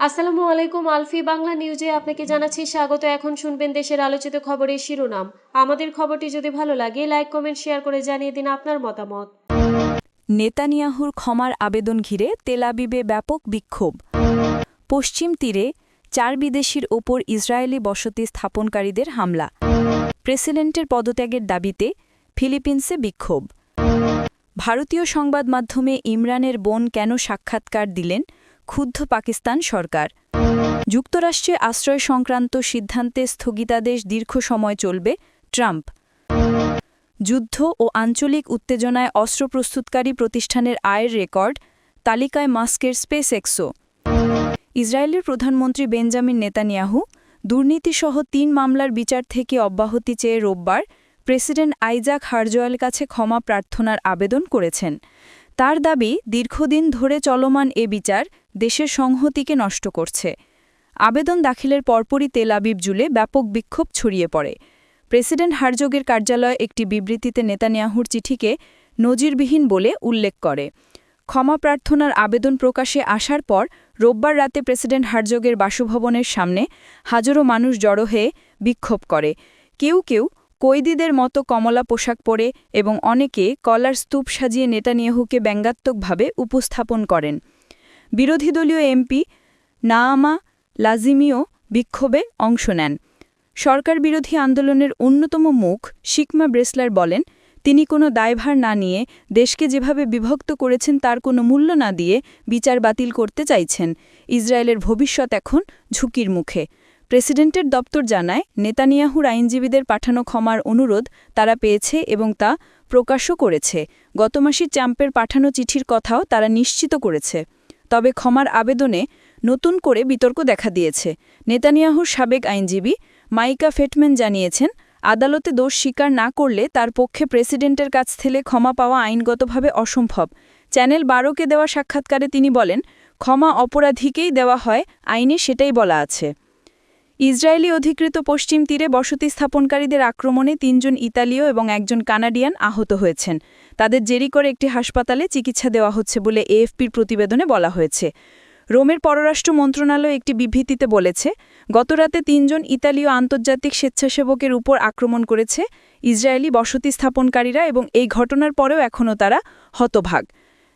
আসসালামু আলাইকুম। আলফি বাংলা নিউজে আপনাকে জানাচ্ছি স্বাগত। এখন শুনবেন দেশের আলোচিত খবরের শিরোনাম। আমাদের খবরটি যদি ভালো লাগে লাইক কমেন্ট শেয়ার করে জানিয়ে দিন আপনার মতামত। নেতানিয়াহুর ক্ষমার আবেদন ঘিরে তেলাবিবে ব্যাপক বিক্ষোভ। পশ্চিম তীরে 4 বিদেশির ওপর ইসরায়েলি বসতি স্থাপনকারীদের হামলা। প্রেসিডেন্টের পদত্যাগের দাবিতে ফিলিপিন্সে বিক্ষোভ। ভারতীয় সংবাদ মাধ্যমে ইমরানের বোন কেন সাক্ষাৎকার দিলেন, ক্ষুব্ধ পাকিস্তান সরকার। যুক্তরাষ্ট্রে আশ্রয় সংক্রান্ত সিদ্ধান্তে স্থগিতাদেশ দীর্ঘ সময় চলবে, ট্রাম্প। যুদ্ধ ও আঞ্চলিক উত্তেজনায় অস্ত্র প্রস্তুতকারী প্রতিষ্ঠানের আয়ের রেকর্ড, তালিকায় মাস্কের স্পেসএক্সও। ইসরায়েলের প্রধানমন্ত্রী বেঞ্জামিন নেতানিয়াহু দুর্নীতিসহ 3 মামলার বিচার থেকে অব্যাহতি চেয়ে রোববার প্রেসিডেন্ট আইজাক হারজোয়ালের কাছে ক্ষমা প্রার্থনার আবেদন করেছেন। তার দাবি, দীর্ঘদিন ধরে চলমান এ বিচার দেশের সংহতিকে নষ্ট করছে। আবেদন দাখিলের পরপরই তেল আবিব জুড়ে ব্যাপক বিক্ষোভ ছড়িয়ে পড়ে। প্রেসিডেন্ট হারজোগের কার্যালয় একটি বিবৃতিতে নেতানিয়াহুর চিঠিকে নজিরবিহীন বলে উল্লেখ করে। ক্ষমা প্রার্থনার আবেদন প্রকাশে আসার পর রোববার রাতে প্রেসিডেন্ট হারজোগের বাসভবনের সামনে হাজারো মানুষ জড়ো হয়ে বিক্ষোভ করে। কেউ কেউ কয়েদিদের মতো কমলা পোশাক পরে এবং অনেকে কলার স্তূপ সাজিয়ে নেতানিয়াহুকে ব্যঙ্গাত্মকভাবে উপস্থাপন করেন। বিরোধী দলীয় এমপি নাআমা লাজিমিও বিক্ষোভে অংশ নেন। সরকার বিরোধী আন্দোলনের অন্যতম মুখ শিকমা ব্রেসলার বলেন, তিনি কোনো দায়ভার না নিয়ে দেশকে যেভাবে বিভক্ত করেছেন তার কোনো মূল্য না দিয়ে বিচার বাতিল করতে চাইছেন। ইসরায়েলের ভবিষ্যৎ এখন ঝুঁকির মুখে। প্রেসিডেন্টের দপ্তর জানায়, নেতানিয়াহুর আইনজীবীদের পাঠানো ক্ষমার অনুরোধ তারা পেয়েছে এবং তা প্রকাশও করেছে। গত মাসে ট্রাম্পের পাঠানো চিঠির কথাও তারা নিশ্চিত করেছে। তবে ক্ষমার আবেদনে নতুন করে বিতর্ক দেখা দিয়েছে। নেতানিয়াহুর সাবেক আইনজীবী মাইকা ফেটম্যান জানিয়েছেন, আদালতে দোষ স্বীকার না করলে তার পক্ষে প্রেসিডেন্টের কাছ থেকে ক্ষমা পাওয়া আইনগতভাবে অসম্ভব। চ্যানেল 12কে দেওয়া সাক্ষাৎকারে তিনি বলেন, ক্ষমা অপরাধীকেই দেওয়া হয়, আইনে সেটাই বলা আছে। ইসরায়েলি অধিকৃত পশ্চিম তীরে বসতি স্থাপনকারীদের আক্রমণে 3 জন ইতালীয় এবং 1 জন কানাডিয়ান আহত হয়েছেন। তাদের জেরিকোর একটি হাসপাতালে চিকিৎসা দেওয়া হচ্ছে বলে এএফপির প্রতিবেদনে বলা হয়েছে। রোমের পররাষ্ট্র মন্ত্রণালয় একটি বিবৃতিতে বলেছে, গতরাতে 3 জন ইতালীয় আন্তর্জাতিক স্বেচ্ছাসেবকের উপর আক্রমণ করেছে ইসরায়েলি বসতি স্থাপনকারীরা এবং এই ঘটনার পরেও এখনও তারা হতভাগ।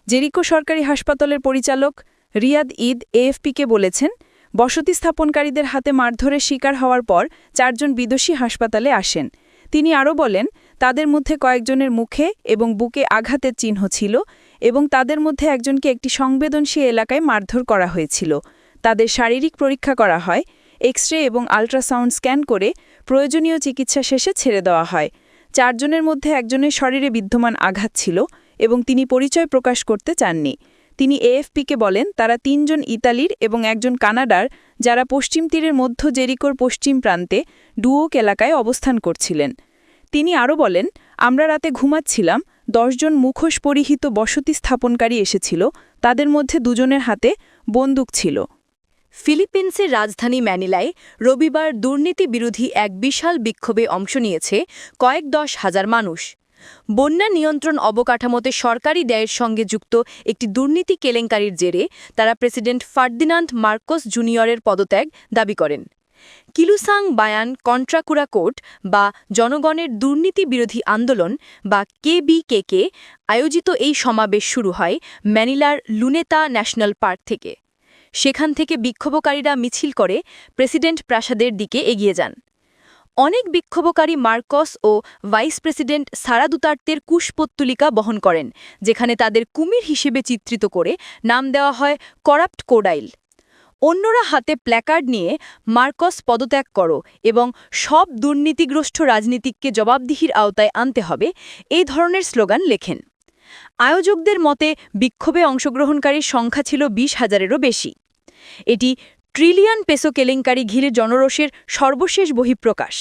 জেরিকো সরকারি হাসপাতালের পরিচালক রিয়াদ ঈদ এএফপিকে বলেছেন, বসতি স্থাপনকারীদের হাতে মারধরের শিকার হওয়ার পর 4 জন বিদেশী হাসপাতালে আসেন। তিনি আরও বলেন, তাদের মধ্যে কয়েকজনের মুখে এবং বুকে আঘাতের চিহ্ন ছিল এবং তাদের মধ্যে একজনকে একটি সংবেদনশীল এলাকায় মারধর করা হয়েছিল। তাদের শারীরিক পরীক্ষা করা হয়, এক্স-রে এবং আল্ট্রাসাউন্ড স্ক্যান করে প্রয়োজনীয় চিকিৎসা শেষে ছেড়ে দেওয়া হয়। 4 জনের মধ্যে একজনের শরীরে বিদ্যমান আঘাত ছিল এবং তিনি পরিচয় প্রকাশ করতে চাননি। তিনি এএফপিকে বলেন, তারা 3 জন ইতালির এবং 1 জন কানাডার, যারা পশ্চিম তীরের মধ্য জেরিকোর পশ্চিম প্রান্তে ডুওক এলাকায় অবস্থান করছিলেন। তিনি আরও বলেন, আমরা রাতে ঘুমাচ্ছিলাম, 10 জন মুখোশ পরিহিত বসতি স্থাপনকারী এসেছিল, তাদের মধ্যে 2 জনের হাতে বন্দুক ছিল। ফিলিপিন্সের রাজধানী ম্যানিলায় রবিবার দুর্নীতি বিরোধী এক বিশাল বিক্ষোভে অংশ নিয়েছে কয়েক 10,000 মানুষ। বন্যা নিয়ন্ত্রণ অবকাঠামোতে সরকারি ব্যয়ের সঙ্গে যুক্ত একটি দুর্নীতি কেলেঙ্কারির জেরে তারা প্রেসিডেন্ট ফার্দিনান্দ মার্কোস জুনিয়রের পদত্যাগ দাবি করেন। কিলুসাং বায়ান কন্ট্রাকুরা কোর্ট বা জনগণের দুর্নীতি বিরোধী আন্দোলন বা কেবিকেকে আয়োজিত এই সমাবেশ শুরু হয় ম্যানিলার লুনেতা ন্যাশনাল পার্ক থেকে। সেখান থেকে বিক্ষোভকারীরা মিছিল করে প্রেসিডেন্ট প্রাসাদের দিকে এগিয়ে যান। অনেক বিক্ষোভকারী মার্কস ও ভাইস প্রেসিডেন্ট সারা দুতার্তের কুশপুত্তলিকা বহন করেন, যেখানে তাদের কুমির হিসেবে চিত্রিত করে নাম দেওয়া হয় করাপ্ট কোডাইল। অন্যরা হাতে প্ল্যাকার্ড নিয়ে মার্কস পদত্যাগ করো এবং সব দুর্নীতিগ্রস্ত রাজনীতিককে জবাবদিহির আওতায় আনতে হবে, এই ধরনের স্লোগান লেখেন। আয়োজকদের মতে বিক্ষোভে অংশগ্রহণকারীর সংখ্যা ছিল 20,000-এরও বেশি। এটি ট্রিলিয়ন পেসো কেলেঙ্কারি ঘিরে জনরোষের সর্বশেষ বহিঃপ্রকাশ।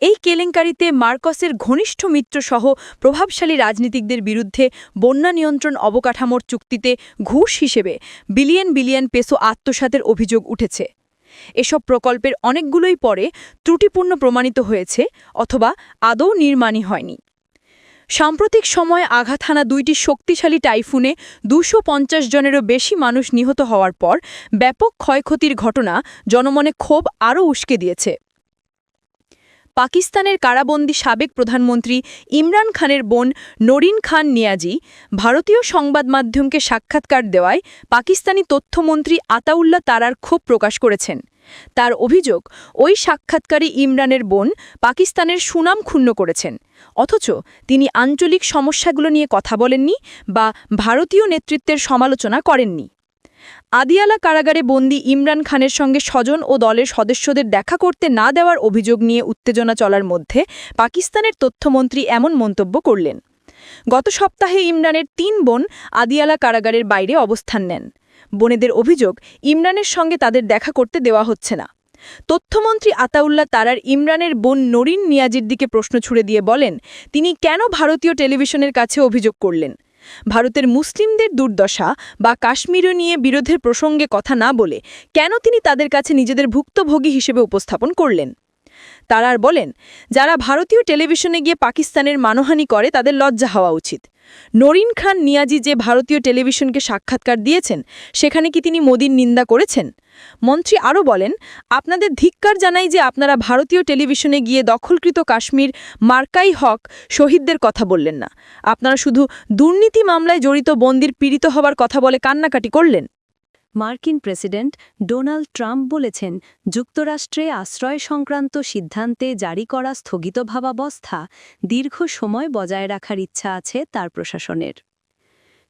এই কেলেঙ্কারিতে মার্কসের ঘনিষ্ঠ মিত্রসহ প্রভাবশালী রাজনীতিকদের বিরুদ্ধে বন্যা নিয়ন্ত্রণ অবকাঠামোর চুক্তিতে ঘুষ হিসেবে বিলিয়ন বিলিয়ন পেসো আত্মসাতের অভিযোগ উঠেছে। এসব প্রকল্পের অনেকগুলোই পরে ত্রুটিপূর্ণ প্রমাণিত হয়েছে অথবা আদৌ নির্মাণই হয়নি। সাম্প্রতিক সময়ে আঘাত হানা 2টি শক্তিশালী টাইফুনে 250 জনেরও বেশি মানুষ নিহত হওয়ার পর ব্যাপক ক্ষয়ক্ষতির ঘটনা জনমনে ক্ষোভ আরও উস্কে দিয়েছে। পাকিস্তানের কারাবন্দী সাবেক প্রধানমন্ত্রী ইমরান খানের বোন নরিন খান নিয়াজি ভারতীয় সংবাদ মাধ্যমকে সাক্ষাৎকার দেওয়ায় পাকিস্তানি তথ্যমন্ত্রী আতাউল্লাহ তারার ক্ষোভ প্রকাশ করেছেন। তার অভিযোগ, ওই সাক্ষাৎকারী ইমরানের বোন পাকিস্তানের সুনাম ক্ষুণ্ণ করেছেন, অথচ তিনি আঞ্চলিক সমস্যাগুলো নিয়ে কথা বলেননি বা ভারতীয় নেতৃত্বের সমালোচনা করেননি। আদিয়ালা কারাগারে বন্দী ইমরান খানের সঙ্গে স্বজন ও দলের সদস্যদের দেখা করতে না দেওয়ার অভিযোগ নিয়ে উত্তেজনা চলার মধ্যে পাকিস্তানের তথ্যমন্ত্রী এমন মন্তব্য করলেন। গত সপ্তাহে ইমরানের 3 বোন আদিয়ালা কারাগারের বাইরে অবস্থান নেন। বোনেদের অভিযোগ, ইমরানের সঙ্গে তাদের দেখা করতে দেওয়া হচ্ছে না। তথ্যমন্ত্রী আতাউল্লাহ তারার ইমরানের বোন নরিন নিয়াজির দিকে প্রশ্ন ছুড়ে দিয়ে বলেন, তিনি কেন ভারতীয় টেলিভিশনের কাছে অভিযোগ করলেন? ভারতের মুসলিমদের দুর্দশা বা কাশ্মীর নিয়ে বিরোধের প্রসঙ্গে কথা না বলে কেন তিনি তাদের কাছে নিজেদের ভুক্তভোগী হিসেবে উপস্থাপন করলেন? তারার বলেন, যারা ভারতীয় টেলিভিশনে গিয়ে পাকিস্তানের মানহানি করে তাদের লজ্জা হওয়া উচিত। নরিন খান নিয়াজি যে ভারতীয় টেলিভিশনকে সাক্ষাৎকার দিয়েছেন, সেখানে কি তিনি মোদির নিন্দা করেছেন? মন্ত্রী আরও বলেন, আপনাদের ধিক্কার জানাই যে আপনারা ভারতীয় টেলিভিশনে গিয়ে দখলকৃত কাশ্মীর মার্কাই হক শহীদদের কথা বললেন না। আপনারা শুধু দুর্নীতি মামলায় জড়িত বন্দির পীড়িত হবার কথা বলে কান্নাকাটি করলেন। মার্কিন প্রেসিডেন্ট ডোনাল্ড ট্রাম্প বলেছেন, যুক্তরাষ্ট্রে আশ্রয় সংক্রান্ত সিদ্ধান্তে জারি করা স্থগিতভাবাবস্থা দীর্ঘ সময় বজায় রাখার ইচ্ছা আছে তার প্রশাসনের।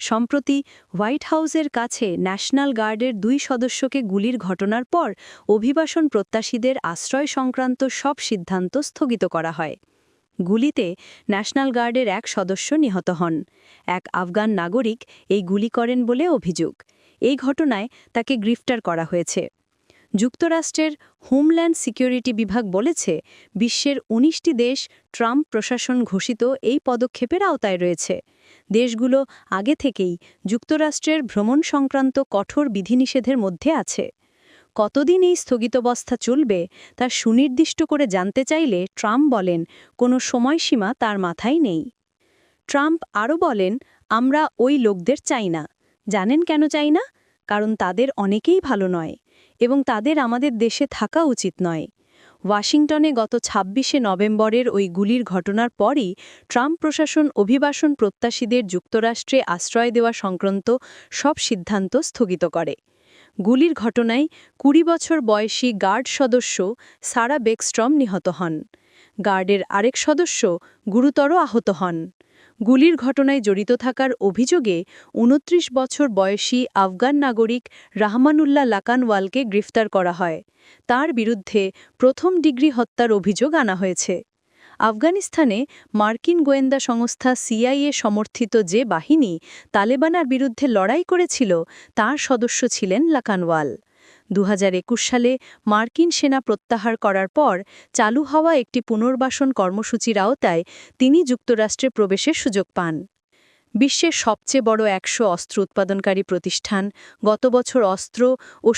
সম্প্রতি হোয়াইট হাউসের কাছে ন্যাশনাল গার্ডের 2 সদস্যকে গুলির ঘটনার পর অভিবাসন প্রত্যাশীদের আশ্রয় সংক্রান্ত সব সিদ্ধান্ত স্থগিত করা হয়। গুলিতে ন্যাশনাল গার্ডের 1 সদস্য নিহত হন। এক আফগান নাগরিক এই গুলি করেন বলে অভিযোগ। এই ঘটনায় তাকে গ্রেফতার করা হয়েছে। যুক্তরাষ্ট্রের হোমল্যান্ড সিকিউরিটি বিভাগ বলেছে, বিশ্বের 19টি দেশ ট্রাম্প প্রশাসন ঘোষিত এই পদক্ষেপের আওতায় রয়েছে। দেশগুলো আগে থেকেই যুক্তরাষ্ট্রের ভ্রমণ সংক্রান্ত কঠোর বিধিনিষেধের মধ্যে আছে। কতদিন এই স্থগিতাবস্থা চলবে তা সুনির্দিষ্ট করে জানতে চাইলে ট্রাম্প বলেন, কোনো সময়সীমা তার মাথায় নেই। ট্রাম্প আরও বলেন, আমরা ওই লোকদের চাই না। জানেন কেন চাই না? কারণ তাদের অনেকেই ভালো নয় এবং তাদের আমাদের দেশে থাকা উচিত নয়। ওয়াশিংটনে গত 26শে নভেম্বরের ওই গুলির ঘটনার পরই ট্রাম্প প্রশাসন অভিবাসন প্রত্যাশীদের যুক্তরাষ্ট্রে আশ্রয় দেওয়া সংক্রান্ত সব সিদ্ধান্ত স্থগিত করে। গুলির ঘটনায় 20 বছর বয়সী গার্ড সদস্য সারা বেকস্ট্রম নিহত হন। গার্ডের আরেক সদস্য গুরুতর আহত হন। গুলির ঘটনায় জড়িত থাকার অভিযোগে 29 বছর বয়সী আফগান নাগরিক রাহমানুল্লাহ লাকানওয়ালকে গ্রেফতার করা হয়। তার বিরুদ্ধে প্রথম ডিগ্রি হত্যার অভিযোগ আনা হয়েছে। আফগানিস্তানে মার্কিন গোয়েন্দা সংস্থা CIA সমর্থিত যে বাহিনী তালেবানের বিরুদ্ধে লড়াই করেছিল, তার সদস্য ছিলেন লাকানওয়াল। 2021 সালে মার্কিন সেনা প্রত্যাহার করার পর চালু হওয়া একটি পুনর্বাসন কর্মসূচির আওতায় তিনি যুক্তরাষ্ট্রে প্রবেশের সুযোগ পান। বিশ্বের সবচেয়ে বড় 100 অস্ত্র উৎপাদনকারী প্রতিষ্ঠান গত বছর অস্ত্র ও